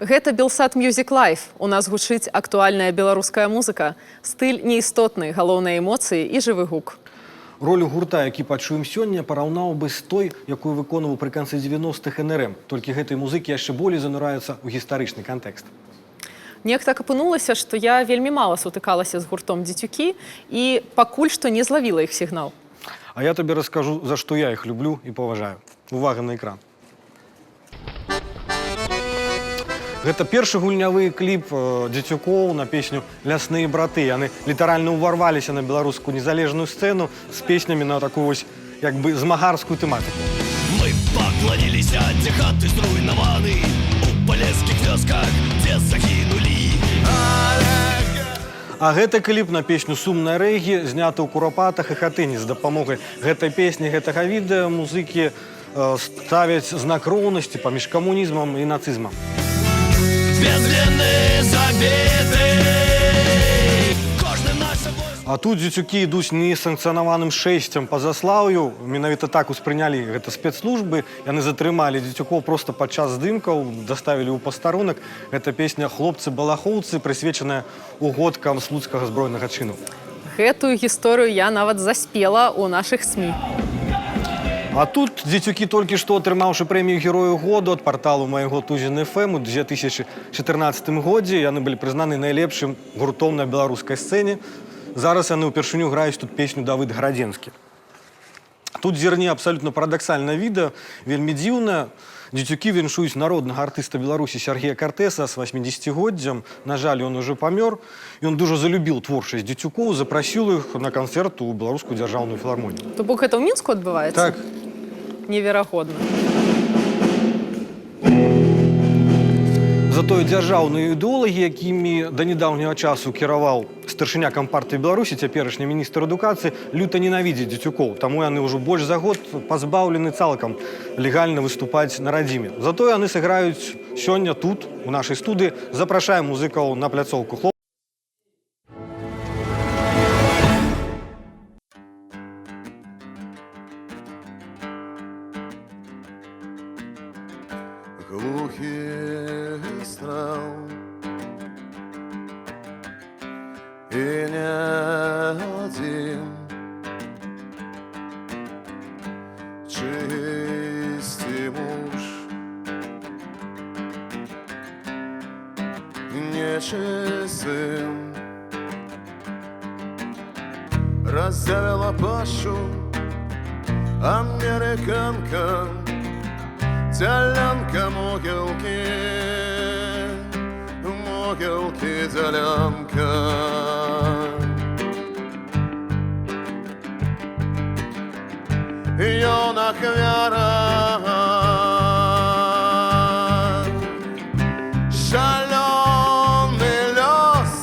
Гэта Белсат Music Live. У нас гучыць актуальная беларуская музыка. Стыль неістотны, галоўныя эмоцыі і жывы гук. Ролю гурта, які пачуем сёння, параўнаў бы з той, якую выконваў пры канцы 90-х НРМ. Толькі гэтай музыкі яшчэ болей занураюцца ў гістарычны кантэкст. Неяк так апынулася, што я вельмі мала сутыкалася з гуртом «Дзецюкі» і пакуль што не злавіла іх сігнал. А я табе раскажу, за што я іх люблю і паважаю. Увага на экран. Гэта першы гульнявы кліп дзецюкоў на песню «Лясныя браты». Яны літаральна ўварваліся на беларускую незалежную сцэну з песнямі на такую вось, як бы, змагарскую тэматыку. Мы пакланіліся, дзе хаты зруйнаваны, у палескіх вёсках, дзе загінулі. А гэты кліп на песню «Сумная рэгі» зняты ў Курапатах і Хатыні. З дапамогай гэтай песні, гэтага відэа музыкі ставяць знак роўнасці паміж камунізмам і нацызмам. А тут дзецюкі ідуць несанкцыянаваным шэсцем па заслаўю. Менавіта так успрынялі гэта спецслужбы. Яны затрымалі дзецюкоў проста падчас здымкаў, даставілі ў пастарунак. Гэта песня «Хлопцы-балахоўцы», прысвечаная угодкам слуцкага збройнага чыну. Гэтую гісторыю я нават заспела ў нашых СМІ. А тут дзецюкі, толькі што атрымаўшы прэмію Герою году ад парталу майго Тузін ФМ у 2014 годзе, яны былі прызнаны найлепшым гуртом на беларускай сцэне. Зараз яны ўпершыню граюць тут песню «Давыд Градзенскі». Тут зірне абсалютна парадаксальнае відэа, вельмі дзіўнае. Дзецюкі віншуюць народнага артыста Беларусі Сергея Картеса з 80-годдзям. На жаль, ён ужо памёр. Ён дужа залюбіў творчасць дзецюкоў, запрасіў іх на канцэрт у Беларускую дзяржаўную філармонію. То бок гэта ў Мінску адбываецца? Так. Неверагодна. Затое дзяржаўныя ідэолагі, якімі да нядаўняга часу кіраваў старшыня Кампартыі Беларусі, цяперашні міністр адукацыі, люта ненавідзяць дзецюкоў. Таму яны ўжо больш за год пазбаўлены цалкам легальна выступаць на радзіме. Затое яны сыграюць сёння тут, у нашай студыі. Запрашаем музыкаў на пляцоўку. Глухих страв и не один чистый муж, нечистым разъявила пашу американка. Делянка могилки, могилки делянка. Юнак вера, шаленый лес,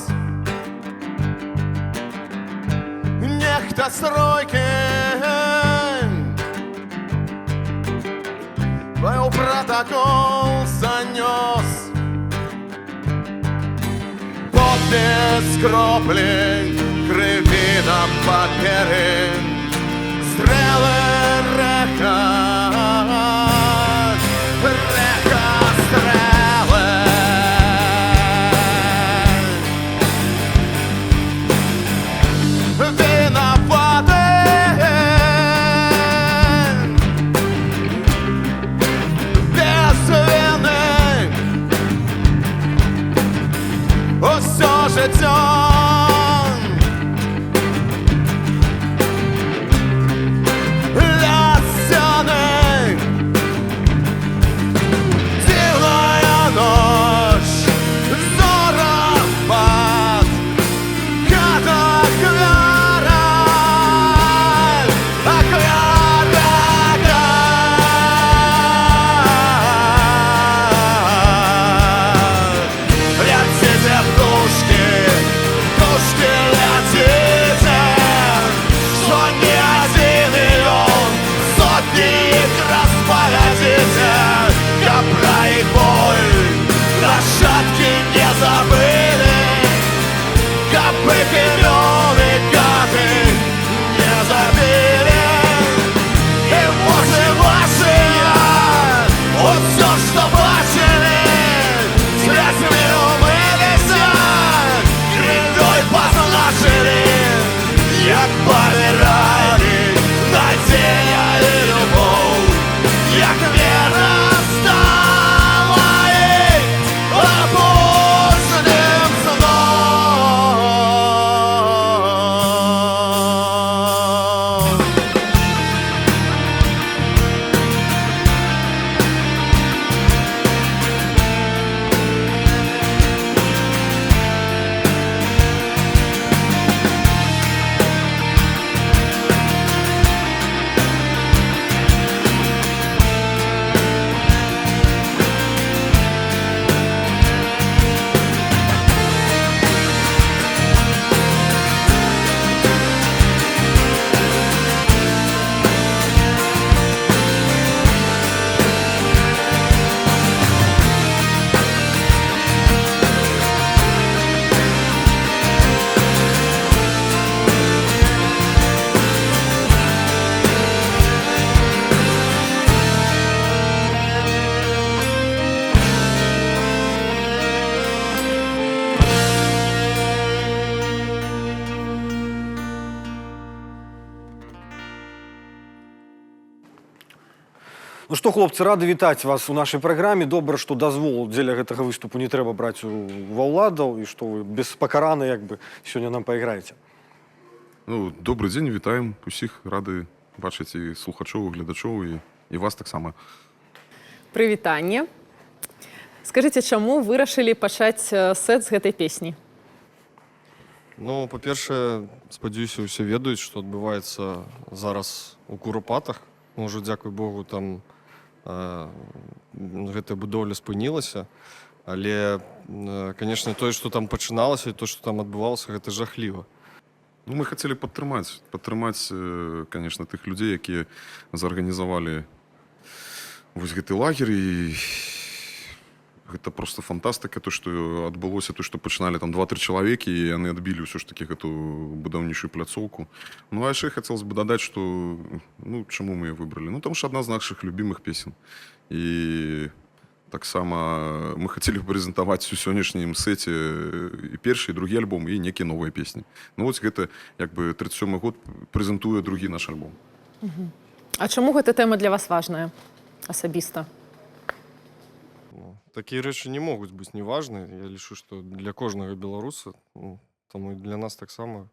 нехта стройки. Твой протокол занес подпись кроплей крови на папере, стрелы река, река стрелы. Виноваты Ну што, хлопцы, рады вітаць вас у нашай праграме. Добра, што дазвол дзеля гэтага выступу не трэба браць ва ўладаў і што вы беспакараны як бы сёння нам пайграеце. Ну, добрый дзень, вітаем усіх, рады бачыць і слухачоў, і гледачоў, і вас таксама. Прывітанне. Скажыце, чаму вырашылі пачаць сет з гэтай песні? Ну, па-першае, спадзяюся, усе ведаюць, што адбываецца зараз у Курапатах. Ну, ўжо, дзякуй Богу, там гэтая будоўля спынілася. Але, канешне, тое, што там пачыналася, і тое, што там адбывалася, гэта жахліва. Ну, мы хацелі падтрымаць, конечно, тых людзей, якія зарганізавалі вось гэты лагер, і гэта просто фантастыка, то, што адбылося, то, што пачыналі там 2-3 чалавекі, і яны адбілі ўсё ж такі гэту будаўнічую пляцоўку. Ну, а яшчэ хацелось бы дадаць, што, ну, чаму мы яе выбралі? Ну, там ж адна з нашых любімых песен. І таксама мы хацелі прэзентаваць у сённяшнім сеце і першы, і другі альбом, і некія новыя песні. Ну, вось гэта, як бы, 37-й год прэзентуе другі наш альбом. А чаму гэта тэма для вас важная асабіста? Такія рэчы не могуць быць неважныя. Я лічу, што для кожнага беларуса, ну, таму і для нас таксама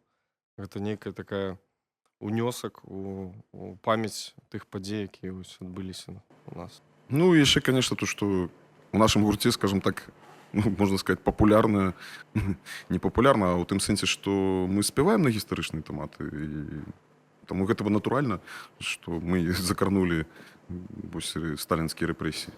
гэта нейкая такая унёсак у памяць тых падзей, якія адбыліся у нас. Ну, і яшчэ, конечно, то, што у нашым гурце, скажем так, ну, можна сказаць, папулярна, не папулярна, а ў тым сэнсе, што мы спяваем на гістарычныя тэматы. І таму гэта натуральна, што мы закранулі сталінскія рэпрэсіі.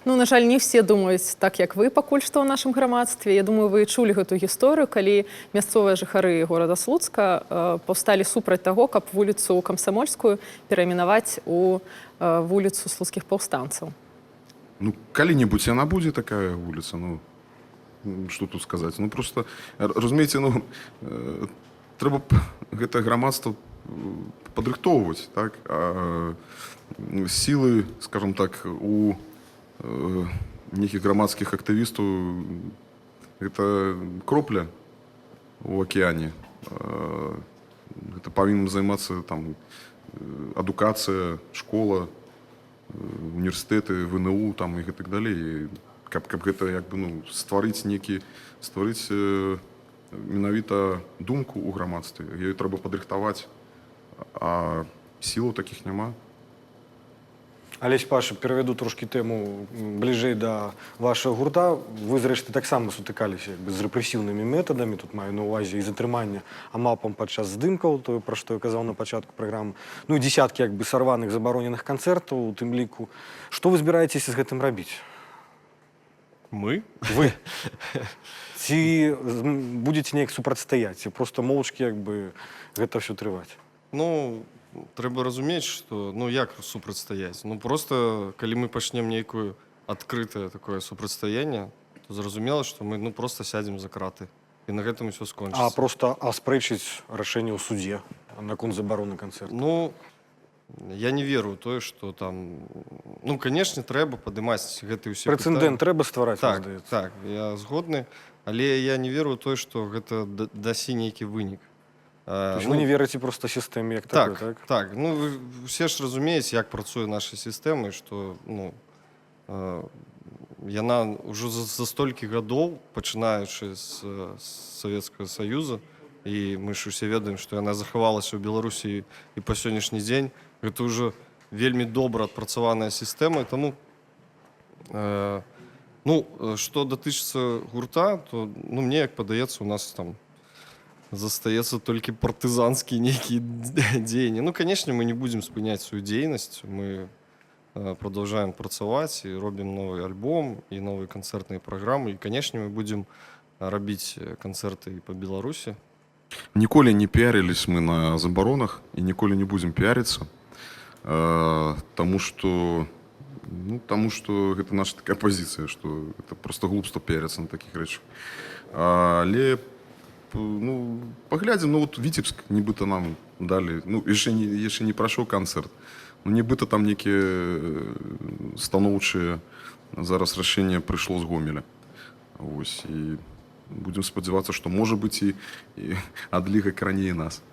Ну, на жаль, не все думаюць так, як вы пакуль што ў нашым грамадстве. Я думаю, вы чулі гэту гісторыю, калі мясцовыя жыхары горада Слуцка паўсталі супраць таго, каб вуліцу Камсамольскую перайменаваць у вуліцу слуцкіх паўстанцаў. Ну, калі-небудзь яна будзе такая вуліца, ну, што тут сказаць? Ну, просто, разумееце, ну, трэба гэта грамадства падрыхтоўваць, так? А сілы, скажем так, у нейкіх грамадскіх актывістаў гэта кропля ў акіяне. Гэта павінна займацца там адукацыя, школа, універсітэты, ВНУ там і гэтак далей. Каб гэта як бы, ну, стварыць менавіта думку ў грамадстве. Ёй трэба падрыхтаваць, а сілаў такіх няма. Алесь, Паша, перавяду трошкі тэму бліжэй да вашага гурта. Вы, зрэшты, таксама сутыкаліся з рэпрэсіўнымі метадамі. Тут маю на ўвазе і затрымання амапам падчас здымкаў, тое, пра што я казаў на пачатку праграмы. Ну і дзесяткі як бы сарваных забароненых канцэртаў у тым ліку. Што вы збіраецеся з гэтым рабіць? Мы? Вы. Ці будзеце неяк супрацьстаяць, ці проста моўчкі як бы гэта ўсё трываць? Ну, трэба разумець, што, ну, як супрацьстаяць? Ну, просто, калі мы пачнем нейкую адкрытае такое супрацьстаянне, то зразумела, што мы, ну, просто сядзем за краты. І на гэтым усё скончыцца. А просто аспрэчыць рашэнне ў судзе наконт забароны канцэрту? Ну, я не веру ў тое, што там... Ну, канешне, трэба падымаць гэтыя ўсе Прэцэдэнт трэба ствараць, так, здаецца? так, я згодны, але я не веру ў тое, што гэта дасі нейкі вынік. То есть вы не верыце проста сістэме як такой, так? Так, ну, вы ўсе ж разумееце, як працуе наша сістэма, і што, ну, яна ўжо за столькі гадоў, пачынаючы з Савецкага Саюза, і мы ж усе ведаем, што яна захавалася ў Беларусі і па сённяшні дзень, гэта ўжо вельмі добра адпрацаваная сістэма, і таму, ну, што датычыцца гурта, то, ну, мне, як падаецца, у нас там застаецца толькі партызанскія нейкія дзеянні. Ну, канешне, мы не будзем спыняць сваю дзейнасць, мы продолжаем працаваць і робім новы альбом і новыя канцэртныя праграмы, і, канешне, мы будзем рабіць канцэрты і па Беларусі. Ніколі не піарились мы на забаронах і ніколі не будзем піариться, таму што гэта наша такая пазіцыя, што это просто глупства піариться на такіх рэчах. Але ну, паглядзім, ну, вот Віцебск, нібыта нам далі, ну, яшчэ не прайшоў канцэрт, ну, нібыта там нейкія станоўчыя зараз рашэнне прыйшло з Гомеля. Вось, і будзем спадзявацца, што, можа быць, і адліга раней нас.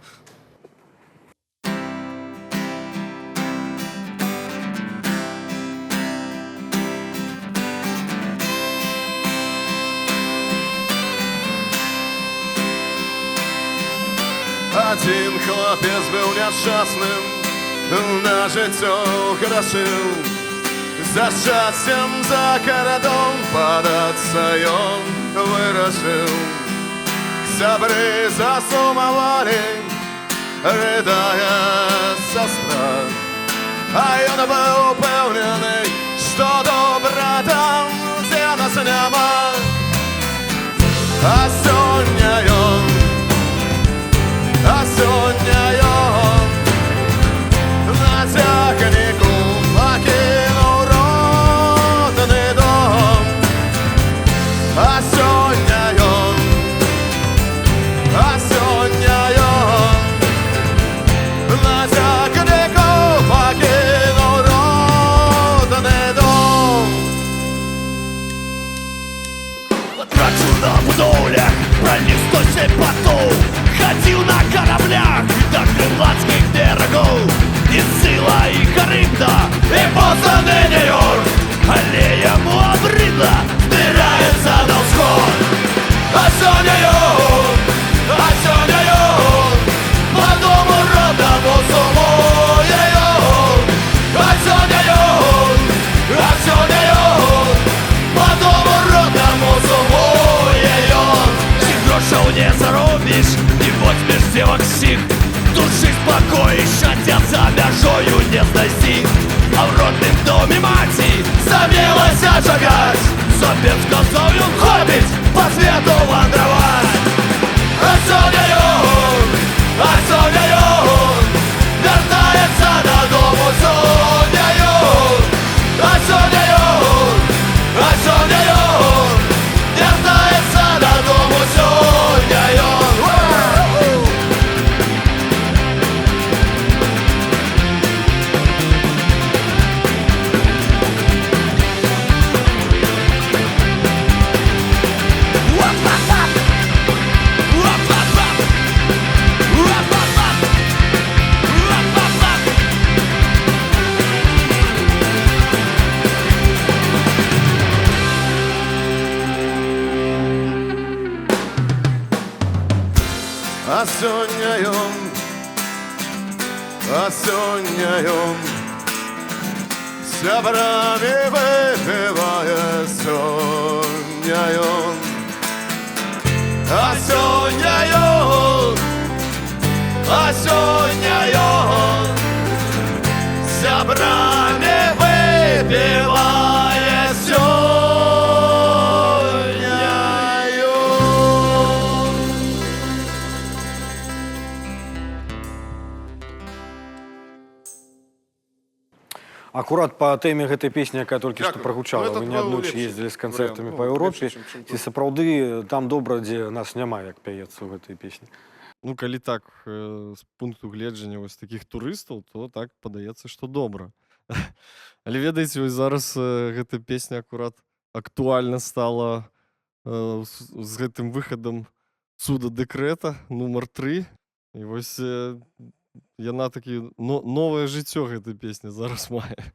Один хлопец был несчастным, на життя грошил. За счастьем, за городом податься он вырашил. Сябры засумовали, рыдая сестра. А он был упевнений, что добра там, где нас нема. А сьогодні он на тягнику покинув родний дом. А сьогодні он на тягнику покинув родний дом. Трачу на будовлях, проник 107 потов. Ходил на кораблях до гренландских берегов. И Сила, и Харибда, и Бостон, и Нью-Йорк. Аллея ему обрыдла, ныряется на всход. А сегодня он по дому родному сумует. А сегодня он по дому родному сумует. Всех грошей не заробишь, не возьмешь девок всех. Души спокой, щадя за мяжою не знайти. А в родном доме мати замелась шагать. Сопец готовил хоббит, по свету вандровать. А сегодня он вертается на дому сегодня он. А сегодня он вертается на дому сегодня он. А сьогодні он з сябрами випиває сьогодні он. А сьогодні он з сябрами випиває сьогодні он. Акурат па тэме гэтай песні, якая толькі што Дякую. прагучала, Ну, вы это неаднойчы лепшы ездзілі з канцэртамі варыянт. па Ну, Еўропе. лепшы, чым чым Ці сапраўды там добра, дзе нас няма, як пяецца ў гэтай песні? Ну, калі так, з пункту гледжання вось такіх турыстаў, то так падаецца, што добра. Але ведаеце, вось зараз гэта песня акурат актуальна стала з гэтым выхадам цуда дэкрэта нумар 3. І вось яна такі новае жыццё гэтай песні зараз мае.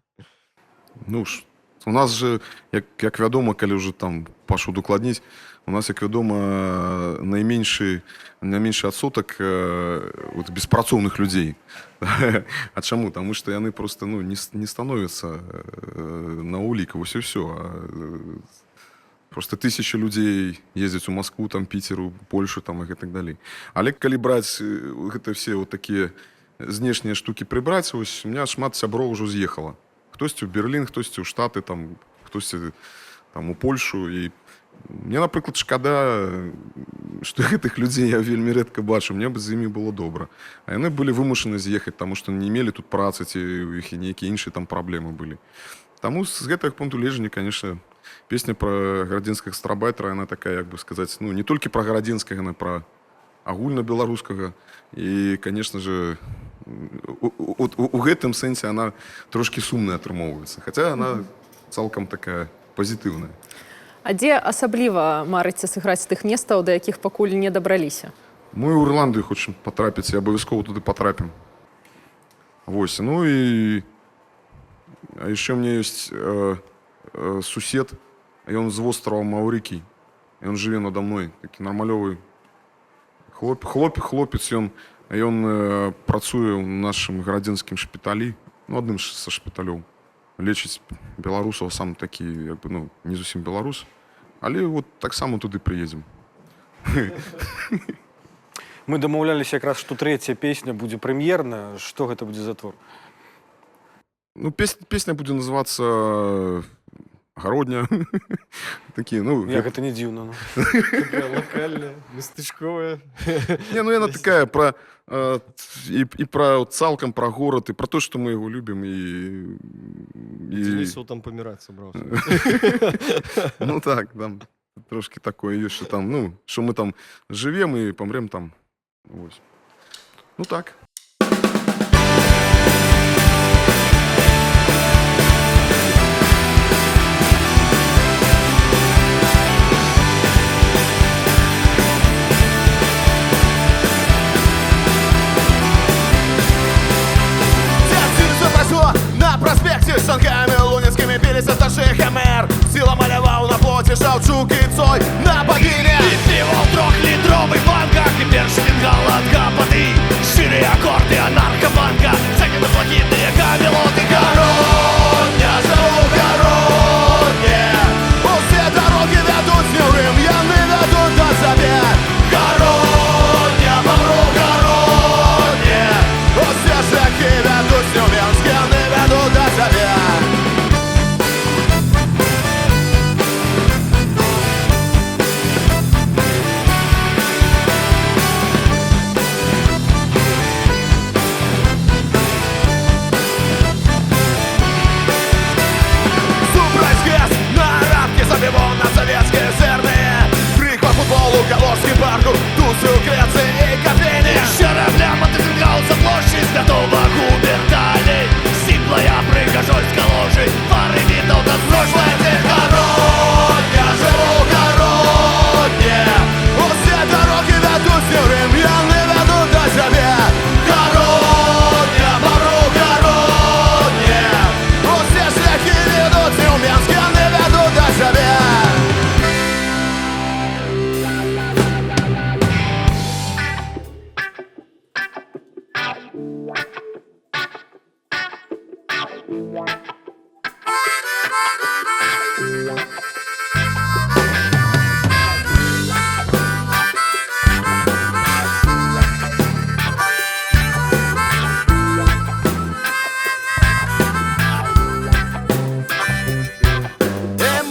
Ну ж, у нас же, як вядома, калі ўжо там пашу дакладніць, у нас, як вядома, найменшы адсотак беспрацоўных людзей. А чаму? Таму што яны проста не становяцца на ўлік, вось і ўсё. Просто тысячи людзей ездзяць у Москву, там, Піцеру, Польшу там, і так далей. Але калі браць гэта все вот такія знешнія штукі прыбраць, вось у меня шмат сяброў ужо з'ехала. Хтосьці ў Берлін, хтосьці ў Штаты, там, хтосьці там, у Польшу. І мне, напрыклад, шкада, што гэтых людзей я вельмі рэдка бачу, мне б з імі было добра. А яны былі вымушаны з'ехаць, таму што не мелі тут працы, ці ў іх нейкія іншыя там праблемы былі. Таму з гэтага пункту гледжання, конечно, песня про гарадзенскага гастарбайтера, она такая, як бы сказаць, не толькі про гарадзенскага, она про агульнабеларускага. І, конечно же, у гэтым сэнсе она трошки сумная атрымоўваецца, хаця она цалкам такая пазітыўная. А дзе асабліва марыце сыграць тых месцаў, да якіх пакуль не дабраліся? Мы ў Ірландыю хочам патрапіць, і абавязкова туды патрапім. Вось, і а яшчэ у меня ёсць сусед, ён з вострава Маўрыкій. Ён жыве надо мной, такі нармалёвы хлопец, ён Ён працуе ў нашым гарадзенскім шпіталі, ну, адным са шпіталёў. Лечыць беларусаў, сам такі, як бы, ну, не зусім беларус, але вот таксама туды прыедзем. Мы дамаўляліся якраз, што трэцяя песня будзе прэм'ерная. Што гэта будзе за твор? Ну, песня будзе называцца «Гародня». Такі, ну... Як гэта не дзіўна, ну. Такая локальная, местачковая. Не, ну яна такая пра і пра цалкам пра горад, і пра то, што мы яго любім, і Денисов там паміраць сабраўся. ну так, там трошки такое ёсць, што там, ну, што мы там жывем і памрем там. Вось. Ну так. На проспекте с санками лунинскими бились старших МР. Сила малявал на плоти Шавчук и Цой на богине. И пиво в 3-литровых банках, и першингал от капоты. Шире аккорды анархобанка, закинув блокитные камелоты. Гародня, живу в Гародне. Все дороги ведут с Нюрым, яны ведут до себе. Гародня, помру в Гародне. Все шляхи ведут с Нюрым, яны ведут до себе. Забивон на советские зерные. Крик по футболу, Калужский парку, тусы у Греции и кофейни. Щеребля мотоцикл за площадь Святого Губертали. Сиплая прыгажой с калужей, пары видов от прошлой. Гародня, живу в Гародне. Все дороги ведут с Нюрым, яны ведут до себе. Гародня, помру в Гародне. Все шляхи ведут с Нюрмянск, яны ведут до себе.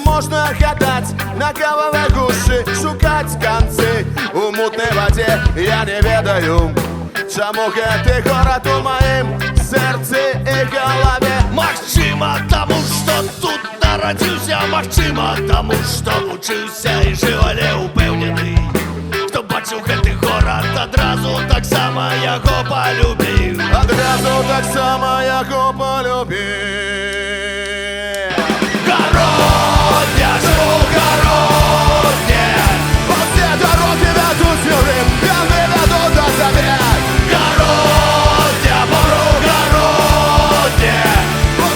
Можна гадаць на кававай гушы, шукаць канцы у мутнай вадзе. Я не ведаю, чаму гэты горад у маім сэрцы і галаве. Магчыма, таму што тут нарадзіўся, магчыма, таму што вучыўся і жыў, але упэўнены, хто бачыў гэты горад, адразу таксама яго палюбіў. Адразу таксама яго палюбіў. Гародня, живу в Гародне. Все дороги ведут с Нюрым, яны ведут до себе. Гародня, помру в Гародне.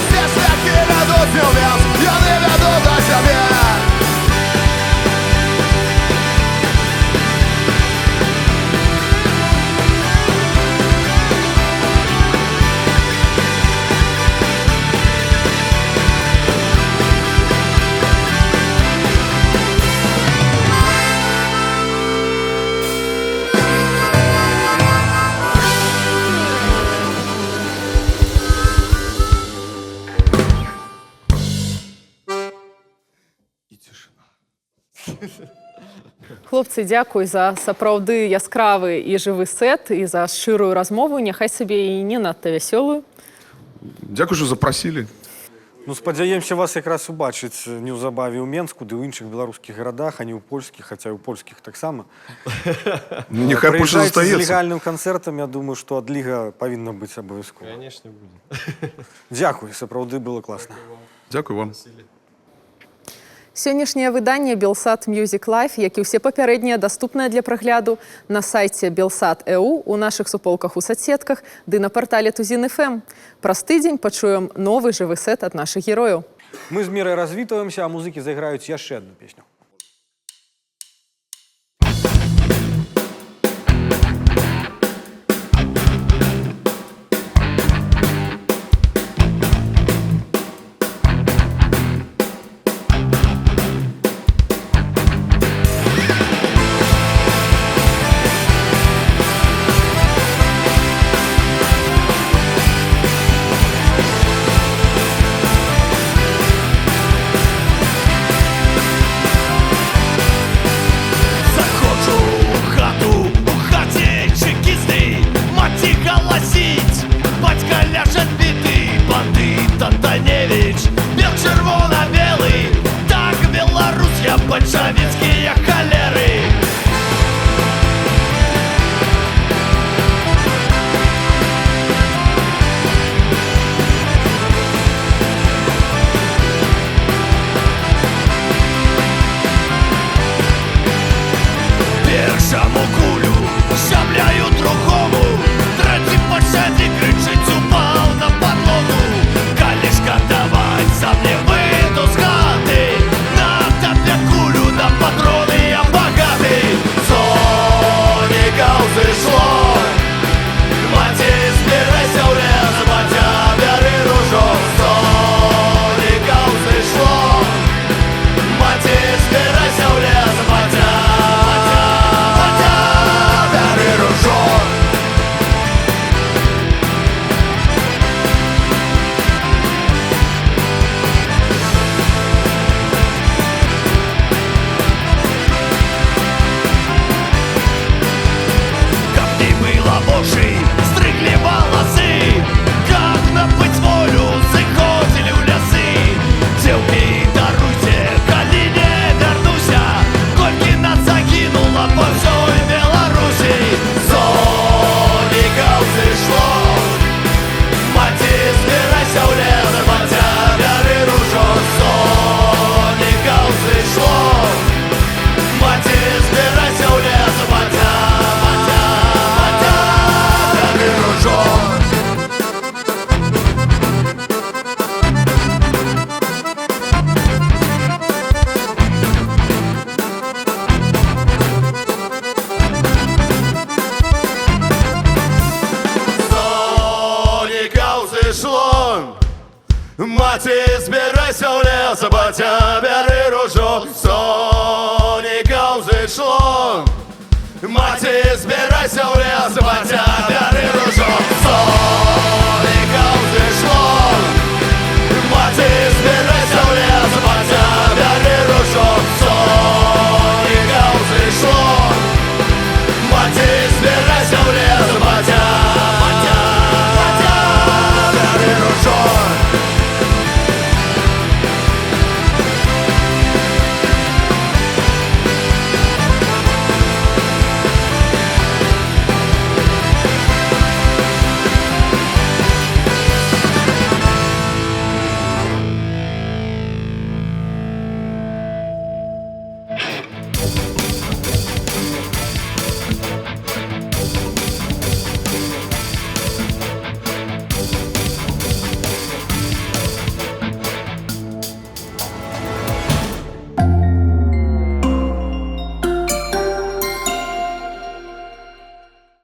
Все шляхи ведут с Нюрмянск, яны ведут до себе. Хлопцы, дзякуй за сапраўды яскравы і жывы сет і за шчырую размову, няхай сабе і не надта вясёлую. Дзякуй, што запрасілі. Ну, спадзяемся вас якраз убачыць неўзабаве ў Менску ды ў іншых беларускіх гарадах, а не ў польскіх, хаця і ў польскіх таксама. Ну, няхай больше Прыязджайце з застаецца. легальным канцэртам, я думаю, што адліга павінна быць абавязкова. Конечно, будет. Дзякуй, сапраўды было класна. Дзякуй вам. Сённяшняе выданне Белсат Music Life, як і ўсе папярэднія, даступнае для прагляду на сайце Белсат.eu, у нашых суполках у соцсетках ды на партале Тузін.FM. Праз тыдзень пачуем новы жывы сет ад нашых герояў. Мы з Мірай развітваемся, а музыкі зайграюць яшчэ адну песню. Маті, збирайся в ліс, батя, бери ружок, соніком зійшло. Маті, збирайся в ліс, батя, бери ружок, соніком зійшло.